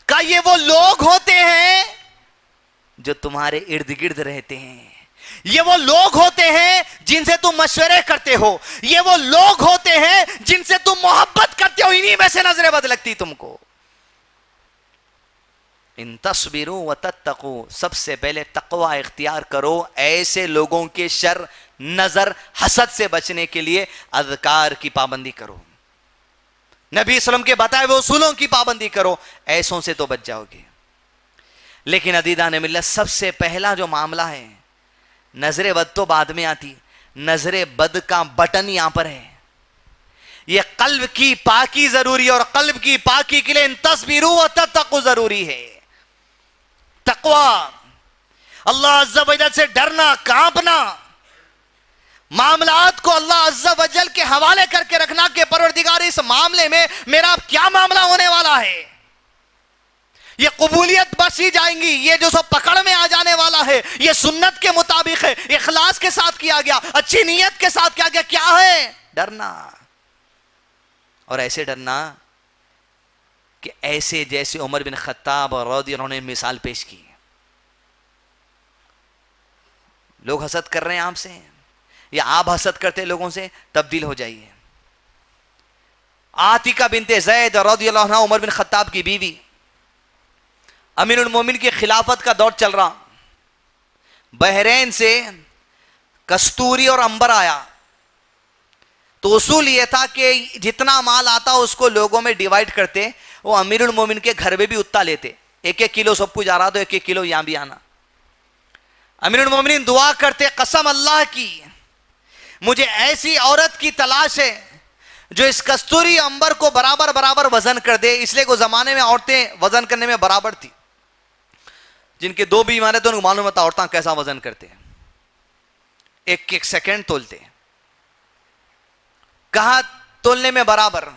کہا یہ وہ لوگ ہوتے ہیں جو تمہارے ارد گرد رہتے ہیں، یہ وہ لوگ ہوتے ہیں جن سے تم مشورے کرتے ہو، یہ وہ لوگ ہوتے ہیں جن سے تم محبت کرتے ہو، انہی میں سے نظر بد لگتی تم کو۔ ان تصبروا وتتقوا، سب سے پہلے تقوی اختیار کرو، ایسے لوگوں کے شر، نظر، حسد سے بچنے کے لیے اذکار کی پابندی کرو، نبی صلی اللہ علیہ وسلم کے بتائے ہوئے اصولوں کی پابندی کرو، ایسوں سے تو بچ جاؤ گے۔ لیکن عزیزان ملت، سب سے پہلا جو معاملہ ہے، نظر بد تو بعد میں آتی، نظر بد کا بٹن یہاں پر ہے۔ یہ قلب کی پاکی ضروری ہے، اور قلب کی پاکی کے لیے ان تصبروا وتتقوا ضروری ہے۔ تقوی، اللہ عز و جل سے ڈرنا، کانپنا، معاملات کو اللہ عز و جل کے حوالے کر کے رکھنا کہ پروردگار اس معاملے میں میرا کیا معاملہ ہونے والا ہے، یہ قبولیت بخشی جائیں گی، یہ جو سب پکڑ میں آ جانے والا ہے، یہ سنت کے مطابق ہے، اخلاص کے ساتھ کیا گیا، اچھی نیت کے ساتھ کیا گیا، کیا ہے؟ ڈرنا۔ اور ایسے ڈرنا کہ ایسے جیسے عمر بن خطاب رضی اللہ عنہ نے مثال پیش کی، لوگ حسد کر رہے ہیں آپ سے، یا آپ حسد کرتے لوگوں سے، تبدیل ہو جائیے. عاتکہ بنت زید رضی اللہ عنہ عمر بن خطاب کی بیوی، امیر المومن کی خلافت کا دور چل رہا، بحرین سے کستوری اور عنبر آیا. تو اصول یہ تھا کہ جتنا مال آتا اس کو لوگوں میں ڈیوائیڈ کرتے. وہ امیر المومن کے گھر میں بھی اتنا لیتے، 1-1 کلو سب کچھ آ رہا تو 1-1 کلو یہاں بھی آنا. امیر المومنین دعا کرتے، قسم اللہ کی مجھے ایسی عورت کی تلاش ہے جو اس کستوری عنبر کو برابر برابر وزن کر دے. اس لیے کہ زمانے میں عورتیں وزن کرنے میں برابر تھی. جن کے 2 بیماریں تو ان کو معلوم ہوتا عورتیں کیسا وزن کرتے ہیں، 1-1 سیکنڈ تولتے. کہا تولنے میں برابر.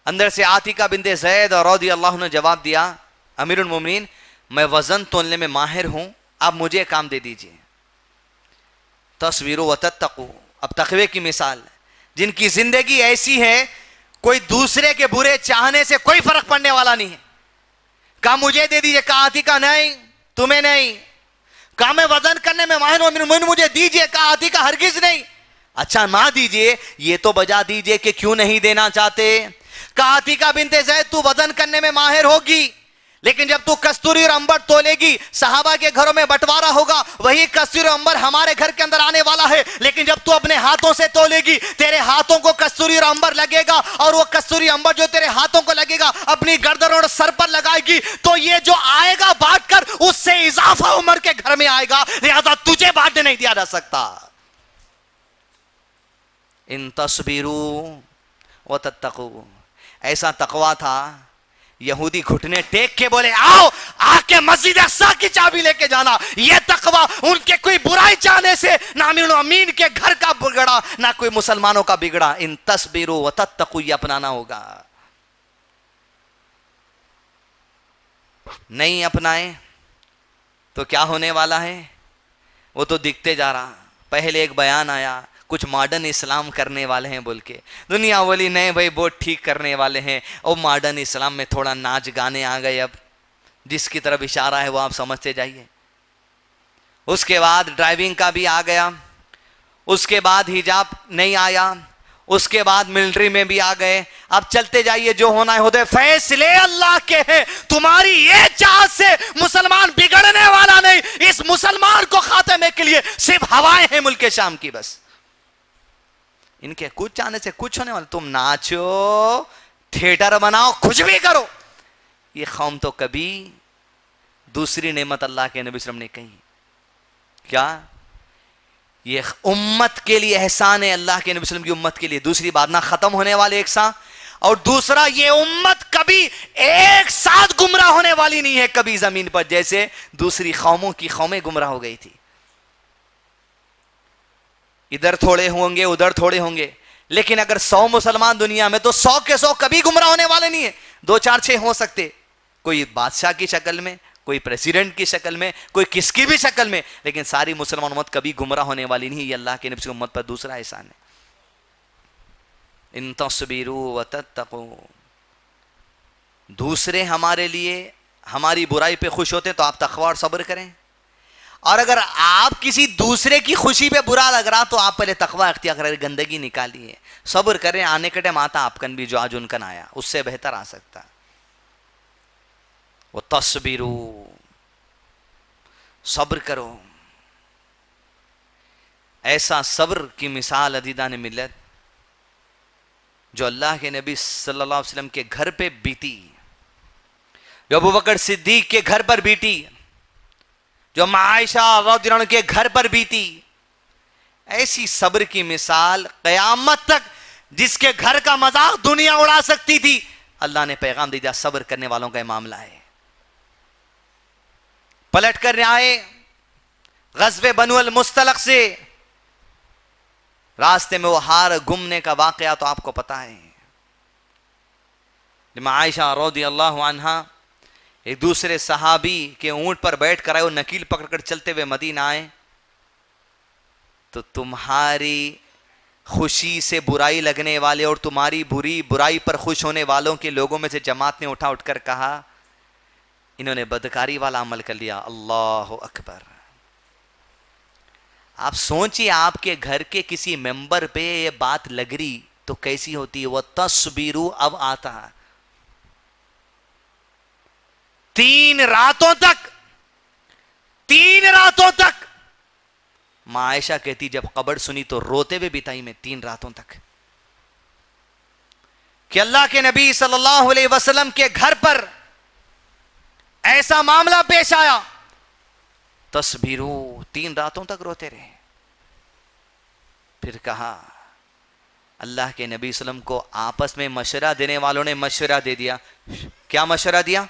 اندر سے عاتکہ بنت زید رضی اللہ عنہ جواب دیا، امیر المومنین میں وزن تولنے میں ماہر ہوں، آپ مجھے کام دے دیجئے. تصویروا وتتقوا، اب تقوی کی مثال، جن کی زندگی ایسی ہے کوئی دوسرے کے برے چاہنے سے کوئی فرق پڑنے والا نہیں ہے. کہا مجھے دے دیجئے. کہا عاتکہ نہیں، تمہیں نہیں. کہا میں وزن کرنے میں ماہر ہوں امیر المومنین مجھے دیجئے. کہا عاتکہ ہرگز نہیں. اچھا نہ دیجئے، یہ تو بجا دیجئے کہ کیوں نہیں دینا چاہتے. کہا عاتکہ بنت زید تو وزن کرنے میں ماہر ہوگی، لیکن جب تو کستوری اور عنبر تولے گی صحابہ کے گھروں میں بٹوارا ہوگا، وہی کستوری اور عنبر ہمارے گھر کے اندر آنے والا ہے. لیکن جب تو اپنے ہاتھوں سے تولے گی تیرے ہاتھوں کو کستوری اور عنبر لگے گا، اور وہ کستوری عنبر جو تیرے ہاتھوں کو لگے گا اپنی گردن اور سر پر لگائے گی تو یہ جو آئے گا بانٹ کر اس سے اضافہ عمر کے گھر میں آئے گا، لہذا تجھے بانٹنے نہیں دیا جا سکتا. ان تصبروا وتتقوا، ایسا تقویٰ تھا. یہودی گھٹنے ٹیک کے بولے آؤ آ کے مسجد اقصی کی چابی لے کے جانا. یہ تقویٰ ان کے کوئی برائی چاہنے سے نہ امیر المومنین کے گھر کا بگڑا نہ کوئی مسلمانوں کا بگڑا. ان تصبروا وتتقوا یہ اپنانا ہوگا. نہیں اپنائیں تو کیا ہونے والا ہے وہ تو دکھتے جا رہا. پہلے ایک بیان آیا کچھ ماڈرن اسلام کرنے والے ہیں بول کے، دنیا والی نہیں بھائی بہت ٹھیک کرنے والے ہیں. اور ماڈرن اسلام میں تھوڑا ناچ گانے آ گئے. اب جس کی طرف اشارہ ہے وہ آپ سمجھتے جائیے. اس کے بعد ڈرائیونگ کا بھی آ گیا، اس کے بعد حجاب نہیں آیا، اس کے بعد ملٹری میں بھی آ گئے. اب چلتے جائیے، جو ہونا ہے ہوتے. فیصلے اللہ کے ہیں، تمہاری یہ چاہت سے مسلمان بگڑنے والا نہیں. اس مسلمان کو خاتمے کے لیے صرف ہوائیں ہیں ملک شام کی، بس ان کے کچھ چاہنے سے کچھ ہونے والا. تم ناچو، تھیٹر بناؤ، کچھ بھی کرو. یہ قوم تو کبھی دوسری نعمت اللہ کے نبی صلی اللہ علیہ وسلم نے کہی کیا؟ یہ امت کے لیے احسان ہے اللہ کے نبی صلی اللہ علیہ وسلم کی امت کے لیے. دوسری بات نہ ختم ہونے والے ایک ساتھ، اور دوسرا یہ امت کبھی ایک ساتھ گمراہ ہونے والی نہیں ہے کبھی زمین پر، جیسے دوسری قوموں کی قومیں گمراہ ہو گئی تھی. ادھر تھوڑے ہوں گے ادھر تھوڑے ہوں گے، لیکن اگر 100 مسلمان دنیا میں تو 100 کے 100 کبھی گمراہ ہونے والے نہیں ہیں. 2 4 6 ہو سکتے، کوئی بادشاہ کی شکل میں، کوئی پریزیڈنٹ کی شکل میں، کوئی کس کی بھی شکل میں، لیکن ساری مسلمان امت کبھی گمراہ ہونے والی نہیں. یہ اللہ کے نبی کی امت پر دوسرا احسان ہے. ان تصبروا وتتقوا، دوسرے ہمارے لیے ہماری برائی پہ خوش ہوتے تو آپ تقوی اور صبر کریں. اور اگر آپ کسی دوسرے کی خوشی پہ برا لگ رہا تو آپ پہلے تقوی اختیار کریں، گندگی نکالیے، صبر کریں. آنے کے ٹائم آتا آپ کن بھی جو آج ان کن آیا، اس سے بہتر آ سکتا. وہ تصبروا، صبر کرو. ایسا صبر کی مثال عزیزان ملت جو اللہ کے نبی صلی اللہ علیہ وسلم کے گھر پہ بیتی، جو ابوبکر صدیق کے گھر پر بیتی، جو عائشہ رضی اللہ عنہ کے گھر پر بیتی، ایسی صبر کی مثال قیامت تک جس کے گھر کا مذاق دنیا اڑا سکتی تھی، اللہ نے پیغام دیا صبر کرنے والوں کا یہ معاملہ ہے. پلٹ کر آئے غزوہ بنو المستلق سے، راستے میں وہ ہار گمنے کا واقعہ تو آپ کو پتا ہے. جب عائشہ رضی اللہ عنہا ایک دوسرے صحابی کے اونٹ پر بیٹھ کر آئے، وہ نکیل پکڑ کر چلتے ہوئے مدینہ آئے، تو تمہاری خوشی سے برائی لگنے والے اور تمہاری برائی پر خوش ہونے والوں کے لوگوں میں سے جماعت نے اٹھ کر کہا انہوں نے بدکاری والا عمل کر لیا. اللہ اکبر. آپ سوچئے آپ کے گھر کے کسی ممبر پہ یہ بات لگ رہی تو کیسی ہوتی ہے. وہ تصبیرو اب آتا 3 راتوں تک ماں عائشہ کہتی جب خبر سنی تو روتے ہوئے بتائی میں 3 راتوں تک کہ اللہ کے نبی صلی اللہ علیہ وسلم کے گھر پر ایسا معاملہ پیش آیا. تصبیرو 3 راتوں تک روتے رہے. پھر کہا اللہ کے نبی صلی اللہ علیہ وسلم کو آپس میں مشورہ دینے والوں نے مشورہ دے دیا. کیا مشورہ دیا؟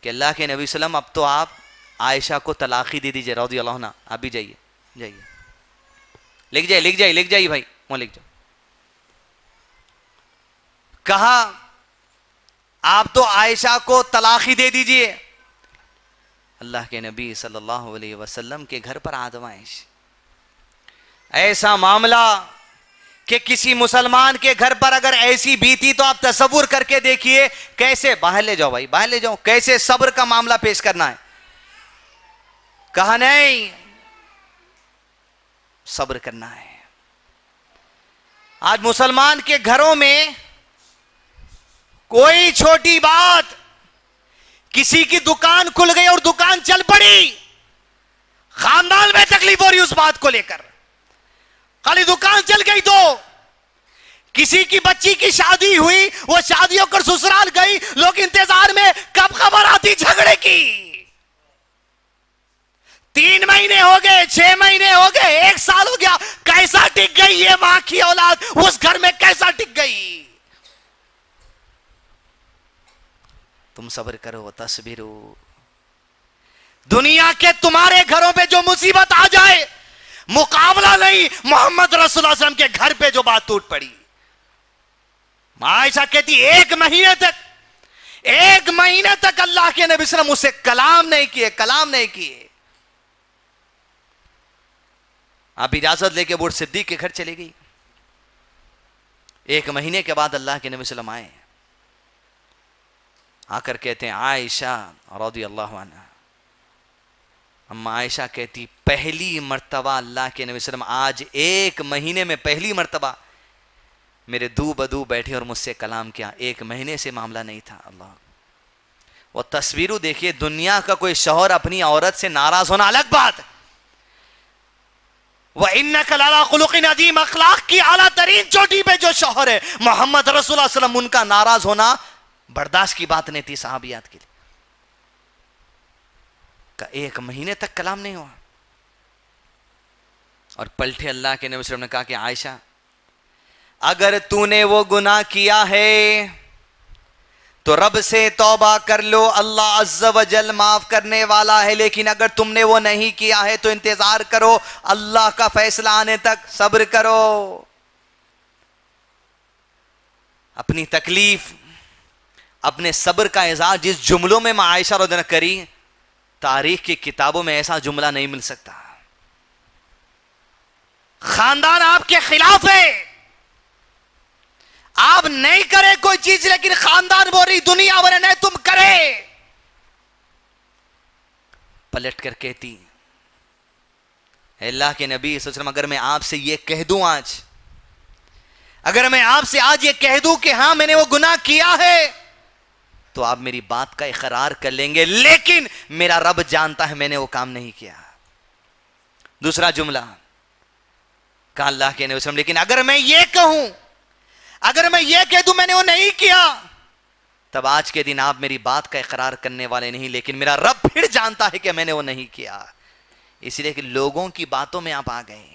کہ اللہ کے نبی صلی اللہ علیہ وسلم اب تو آپ عائشہ کو طلاق ہی دے دیجئے رضی اللہ عنہ. آپ بھی جائیے لکھ جائیے بھائی وہاں لکھ جاؤ. کہا آپ تو عائشہ کو طلاق ہی دے دیجئے. اللہ کے نبی صلی اللہ علیہ وسلم کے گھر پر آزمائش. ایسا معاملہ کہ کسی مسلمان کے گھر پر اگر ایسی بیتی تو آپ تصور کر کے دیکھیے کیسے. باہر لے جاؤ بھائی باہر لے جاؤ. کیسے صبر کا معاملہ پیش کرنا ہے. کہا نہیں صبر کرنا ہے. آج مسلمان کے گھروں میں کوئی چھوٹی بات, کسی کی دکان کھل گئی اور دکان چل پڑی, خاندان میں تکلیف ہو رہی اس بات کو لے کر. خالی دکان چل گئی تو کسی کی بچی کی شادی ہوئی, وہ شادی ہو کر سسرال گئی, لوگ انتظار میں کب خبر آتی جھگڑے کی. 3 مہینے ہو گئے, 6 مہینے ہو گئے, 1 سال ہو گیا, کیسا ٹک گئی یہ ماں کی اولاد اس گھر میں, کیسا ٹک گئی. تم صبر کرو تصبرو. دنیا کے تمہارے گھروں پہ جو مصیبت آ جائے مقابلہ نہیں محمد رسول اللہ صلی اللہ علیہ وسلم کے گھر پہ جو بات ٹوٹ پڑی. عائشہ کہتی 1 مہینے تک اللہ کے نبی صلی اللہ علیہ وسلم اس سے کلام نہیں کیے. آپ اجازت لے کے ابو صدیق کے گھر چلے گئی. 1 مہینے کے بعد اللہ کے نبی صلی اللہ علیہ وسلم آئے, آ کر کہتے ہیں عائشہ رضی اللہ عنہ. اما عائشہ کہتی پہلی مرتبہ اللہ کے نبی صلی اللہ علیہ وسلم آج 1 مہینے میں پہلی مرتبہ میرے دو بدو بیٹھے اور مجھ سے کلام کیا. 1 مہینے سے معاملہ نہیں تھا. اللہ وہ تصویروں دیکھیے. دنیا کا کوئی شوہر اپنی عورت سے ناراض ہونا الگ بات, وَإِنَّكَ لَعَلَىٰ خُلُقٍ عَظِيمٍ, اخلاق کی اعلیٰ ترین چوٹی پہ جو شوہر ہے محمد رسول اللہ صلی اللہ علیہ وسلم, ان کا ناراض ہونا برداشت کی بات نہیں تھی صحابیات کے لیے. کہ 1 مہینے تک کلام نہیں ہوا. اور پلٹے اللہ کے نبی صلی اللہ علیہ وسلم نے کہا کہ عائشہ اگر تو نے وہ گناہ کیا ہے تو رب سے توبہ کر لو, اللہ عز و جل معاف کرنے والا ہے. لیکن اگر تم نے وہ نہیں کیا ہے تو انتظار کرو اللہ کا فیصلہ آنے تک, صبر کرو. اپنی تکلیف اپنے صبر کا اظہار جس جملوں میں عائشہ رضی اللہ عنہا کری, تاریخ کی کتابوں میں ایسا جملہ نہیں مل سکتا. خاندان آپ کے خلاف ہے, آپ نہیں کرے کوئی چیز, لیکن خاندان بول رہی دنیا بولے نہیں تم کرے. پلٹ کر کہتی اللہ کے نبی صلی اللہ علیہ وسلم اگر میں آپ سے یہ کہہ دوں آج, اگر میں آپ سے آج یہ کہہ دوں کہ ہاں میں نے وہ گناہ کیا ہے تو آپ میری بات کا اقرار کر لیں گے, لیکن میرا رب جانتا ہے میں نے وہ کام نہیں کیا. دوسرا جملہ کہا اللہ کے نبی صلی اللہ علیہ وسلم لیکن اگر میں یہ کہوں, اگر میں یہ کہہ دوں میں نے وہ نہیں کیا, تب آج کے دن آپ میری بات کا اقرار کرنے والے نہیں, لیکن میرا رب پھر جانتا ہے کہ میں نے وہ نہیں کیا. اس لیے کہ لوگوں کی باتوں میں آپ آ گئے.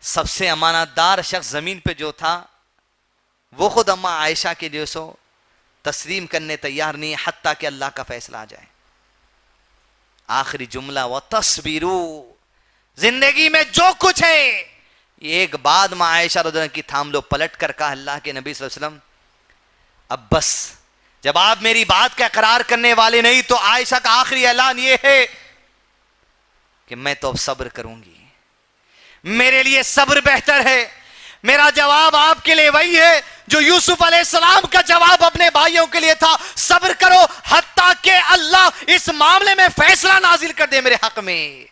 سب سے امانت دار شخص زمین پہ جو تھا وہ خود اما عائشہ کے لیے سو تسلیم کرنے تیار نہیں, حتیٰ کہ اللہ کا فیصلہ آ جائے. آخری جملہ وَتَصْبِرُوا, زندگی میں جو کچھ ہے ایک بات ماں عائشہ رضی اللہ عنہا کی تھام لو. پلٹ کر کہا اللہ کے نبی صلی اللہ علیہ وسلم اب بس, جب آپ میری بات کا اقرار کرنے والے نہیں تو عائشہ کا آخری اعلان یہ ہے کہ میں تو اب صبر کروں گی, میرے لیے صبر بہتر ہے. میرا جواب آپ کے لیے وہی ہے جو یوسف علیہ السلام کا جواب اپنے بھائیوں کے لیے تھا, صبر کرو حتیٰ کہ اللہ اس معاملے میں فیصلہ نازل کر دے میرے حق میں.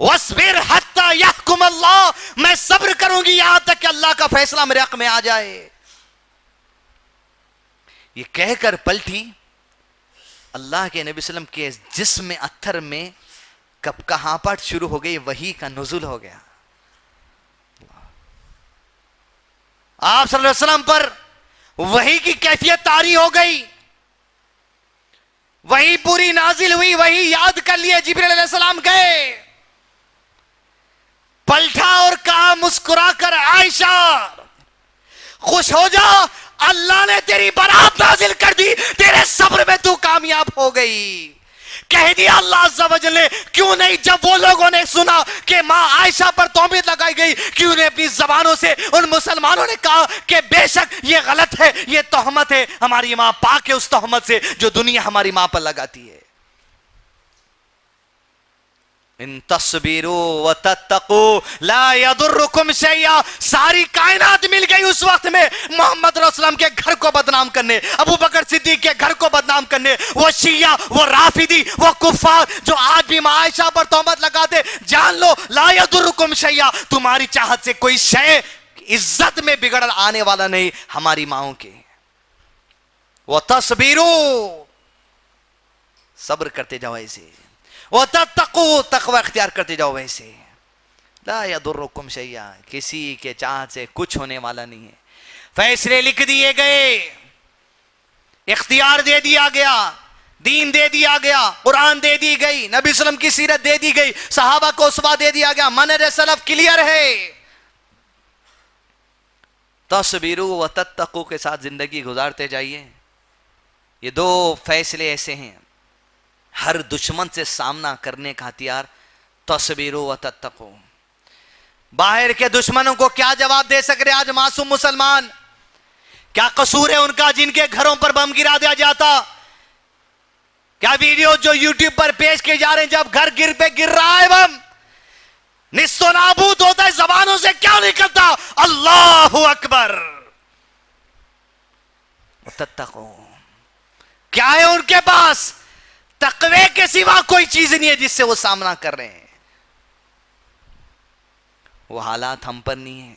وَاصْبِرْ حَتَّى يَحْكُمَ اللَّهُ، میں صبر کروں گی یہاں تک کہ اللہ کا فیصلہ میرے حق میں آ جائے. یہ کہہ کر پلٹی. اللہ کے نبی صلی اللہ علیہ وسلم کے جسم اتھر میں کب کہاپٹ شروع ہو گئی، وحی کا نزول ہو گیا. آپ صلی اللہ علیہ وسلم پر وحی کی کیفیت طاری ہو گئی، وحی پوری نازل ہوئی، وحی یاد کر لیے. جبریل علیہ السلام گئے، پلٹا اور کہا مسکرا کر، عائشہ خوش ہو جا، اللہ نے تیری برات نازل کر دی، تیرے صبر میں تو کامیاب ہو گئی. کہہ دیا اللہ عز و جل نے، کیوں نہیں جب وہ لوگوں نے سنا کہ ماں عائشہ پر تہمت لگائی گئی، کیوں نے اپنی زبانوں سے ان مسلمانوں نے کہا کہ بے شک یہ غلط ہے، یہ تہمت ہے، ہماری ماں پاک ہے اس تہمت سے جو دنیا ہماری ماں پر لگاتی ہے. ان تصبروا وتتقوا لا يضركم شيئا. ساری کائنات مل گئی اس وقت میں محمد رسول اللہ علیہ وسلم کے گھر کو بدنام کرنے، ابو بکر صدیق کے گھر کو بدنام کرنے. وہ شیعہ، وہ رافضی، وہ کفار جو آج بھی ماں عائشہ پر تہمت لگاتے، جان لو لا يضركم شيئا، تمہاری چاہت سے کوئی شے عزت میں بگڑ آنے والا نہیں ہماری ماؤں کے. وتصبروا، صبر کرتے جاؤ ایسے، وَتَتَّقُوا، تقوی اختیار کرتے جاؤ ویسے. لا يَضُرُّكُمْ شَيْئًا، کسی کے چاہت سے کچھ ہونے والا نہیں ہے. فیصلے لکھ دیے گئے، اختیار دے دیا گیا، دین دے دیا گیا، قرآن دے دی گئی، نبی صلی اللہ علیہ وسلم کی سیرت دے دی گئی، صحابہ کو اسوہ دے دیا گیا، منہج سلف کلیئر ہے. تصبروا وتتقوا کے ساتھ زندگی گزارتے جائیے. یہ دو فیصلے ایسے ہیں، ہر دشمن سے سامنا کرنے کا ہتھیار تصبروا وتتقوا. باہر کے دشمنوں کو کیا جواب دے سک رہے آج معصوم مسلمان؟ کیا قصور ہے ان کا جن کے گھروں پر بم گرا دیا جاتا؟ کیا ویڈیو جو یوٹیوب پر پیش کیے جا رہے ہیں، جب گھر گر رہا ہے بم، نصف و نابود ہوتا ہے، زبانوں سے کیا نکلتا؟ اللہ اکبر. وتتقوا، کیا ہے ان کے پاس؟ تقوی کے سوا کوئی چیز نہیں ہے جس سے وہ سامنا کر رہے ہیں. وہ حالات ہم پر نہیں ہیں،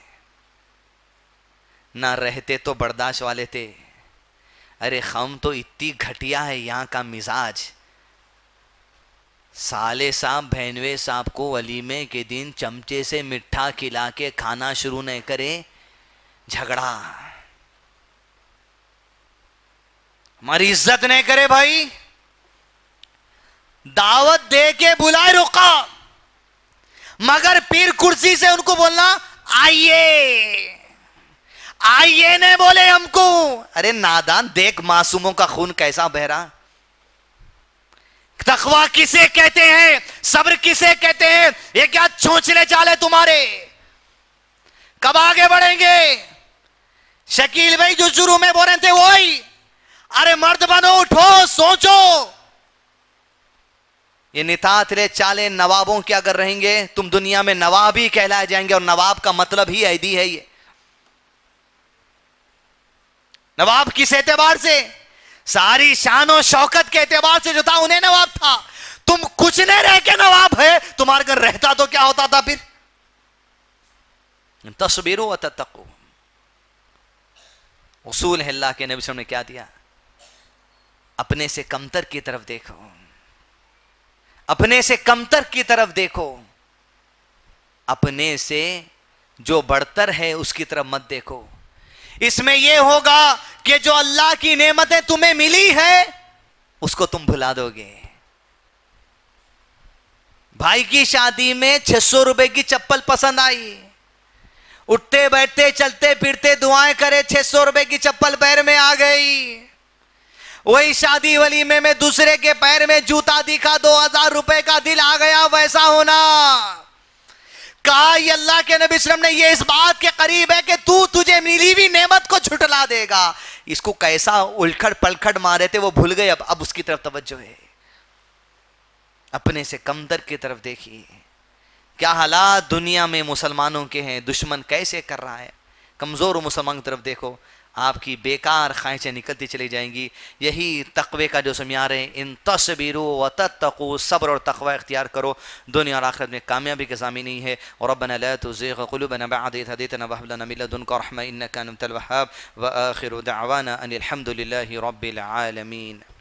نہ رہتے تو برداشت والے تھے. ارے ہم تو اتنی گھٹیا ہے یہاں کا مزاج. سالے صاحب بہنوے صاحب کو ولیمے کے دن چمچے سے مٹھا کھلا کے کھانا شروع نہیں کرے، جھگڑا. ہماری عزت نہیں کرے بھائی، دعوت دے کے بلائے رقا، مگر پیر کرسی سے ان کو بولنا آئیے آئیے نے بولے ہم کو. ارے نادان، دیکھ معصوموں کا خون کیسا بہ رہا. تقویٰ کسے کہتے ہیں؟ صبر کسے کہتے ہیں؟ یہ کیا چھوچلے چالے تمہارے؟ کب آگے بڑھیں گے؟ شکیل بھائی جو شروع میں بول رہے تھے وہی. ارے مرد بنو، اٹھو، سوچو. یہ نتاترے چالے نوابوں کے اگر رہیں گے تم دنیا میں نواب ہی کہلائے جائیں گے، اور نواب کا مطلب ہی عیدی ہے. یہ نواب کس اعتبار سے؟ ساری شان و شوکت کے اعتبار سے جو تھا انہیں نواب تھا. تم کچھ نہیں رہ کے نواب ہے، تمہارے گھر رہتا تو کیا ہوتا تھا پھر؟ تصبروا وتتقوا. اصول ہے اللہ کے نبی صلی اللہ علیہ وسلم نے کیا دیا؟ اپنے سے کمتر کی طرف دیکھو، اپنے سے کمتر کی طرف دیکھو، اپنے سے جو بڑھتر ہے اس کی طرف مت دیکھو. اس میں یہ ہوگا کہ جو اللہ کی نعمتیں تمہیں ملی ہے اس کو تم بھلا دو گے. بھائی کی شادی میں 600 روپے کی چپل پسند آئی، اٹھتے بیٹھتے چلتے پھرتے دعائیں کرے، 600 روپے کی چپل پیر میں آ گئی. وہی شادی ولیمے میں دوسرے کے پیر میں جوتا دکھا، 2000 روپے کا دل آ گیا. ویسا ہونا کہا یہ اللہ کے نبی صلی اللہ علیہ وسلم نے یہ اس بات کے قریب ہے کہ تجھے ملی ہوئی نعمت کو جھٹلا دے گا. اس کو کیسا الکھڑ پلکھڑ مارے تھے وہ بھول گئے. اب اس کی طرف توجہ ہے. اپنے سے کمتر کی طرف دیکھیے. کیا حالات دنیا میں مسلمانوں کے ہیں، دشمن کیسے کر رہا ہے. کمزور مسلمان کی طرف دیکھو. آپ کی بیکار خواہشیں نکلتی چلی جائیں گی. یہی تقوی کا جو معیار ہے. ان تصبروا وتتقوا, صبر اور تقوی اختیار کرو, دنیا اور آخرت میں کامیابی کے ضامن ہی ہے. ربنا لا تزغ قلوبنا بعد إذ هديتنا وهب لنا من لدنك رحمة إنك أنت الوهاب. وآخر دعوانا أن الحمد لله رب العالمين.